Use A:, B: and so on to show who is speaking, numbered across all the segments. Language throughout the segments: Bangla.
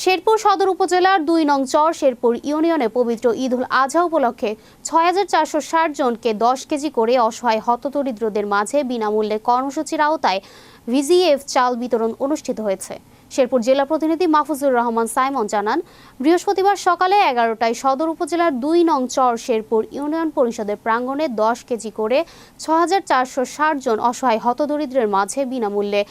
A: শেরপুর সদর উপজেলার ২ নং চর শেরপুর ইউনিয়নে পবিত্র ঈদ উল আজহা উপলক্ষে ৬,৪৬০ জনকে ১০ কেজি করে অসহায় হতদরিদ্রদের মাঝে বিনামূল্যে কর্মসূচির আওতায় ভিজিএফ চাল বিতরণ অনুষ্ঠিত হয়েছে। শেরপুর জেলা প্রতিনিধি মাহফুজুর রহমান সাইমন জানান, বৃহস্পতিবার সকালে ১১টায় সদর উপজেলার ২ নং চর শেরপুর ইউনিয়ন পরিষদের প্রাঙ্গণে ১০ কেজি করে ৬,৪৬০ জন অসহায় হতদরিদ্রের মাঝে বিনামূল্যে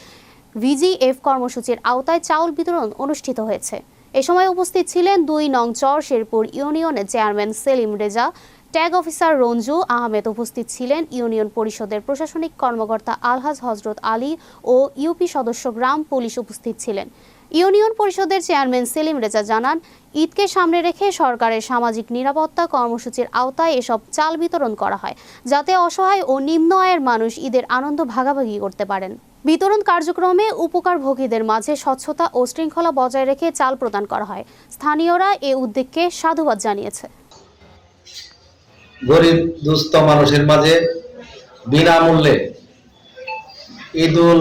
A: ভিজিএফ কর্মসূচির আওতায় চাউল বিতরণ অনুষ্ঠিত হয়েছে। এ সময় উপস্থিত ছিলেন ২ নং চর শেরপুর ইউনিয়নের chairman Selim Reza, tag officer Ranju Ahmed, উপস্থিত ছিলেন ইউনিয়ন পরিষদের প্রশাসনিক কর্মকর্তা আলহাজ হজরত আলী ও ইউপি সদস্য গ্রাম পুলিশ উপস্থিত ছিলেন। ইউনিয়ন পরিষদের চেয়ারম্যান সেলিম রেজা জানান, ঈদকে সামনে রেখে সরকারের সামাজিক নিরাপত্তা কর্মসূচির আওতায় এসব চাল বিতরণ করা হয়, যাতে অসহায় ও নিম্ন আয়ের মানুষ ঈদের আনন্দ ভাগাভাগি করতে পারেন। বিতরণ কার্যক্রমে উপকারভোগীদের মাঝে স্বচ্ছতা ও শৃঙ্খলা বজায় রেখে চাল প্রদান করা হয়। স্থানীয়রা এ উদ্যোগকে সাধুবাদ জানিয়েছে।
B: গরিব দুস্থ মানুষের মাঝে বিনামূল্যে ঈদ উল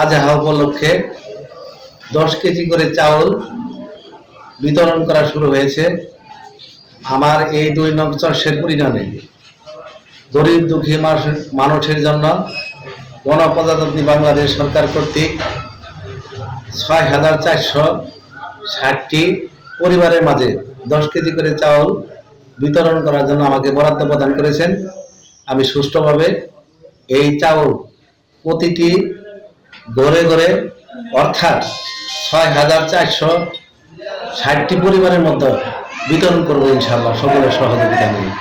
B: আজহা উপলক্ষে ১০ কেজি করে চাউল বিতরণ করা শুরু হয়েছে। আমার এই ২ নং চর শেরপুর ইউনিয়নে গরিব দুঃখী মানুষের জন্য গণপ্রজাতন্ত্রী বাংলাদেশ সরকার কর্তৃক ৬,৪৬০টি পরিবারের মাঝে ১০ কেজি করে চাউল বিতরণ করার জন্য আমাকে বরাদ্দ প্রদান করেছেন। আমি সুষ্ঠুভাবে এই চাউল প্রতিটি ঘরে ঘরে অর্থাৎ ৬,৪৬০টি পরিবারের মধ্যে বিতরণ করবো ইনশাআল্লাহ, সকলের সহযোগিতা নিয়ে।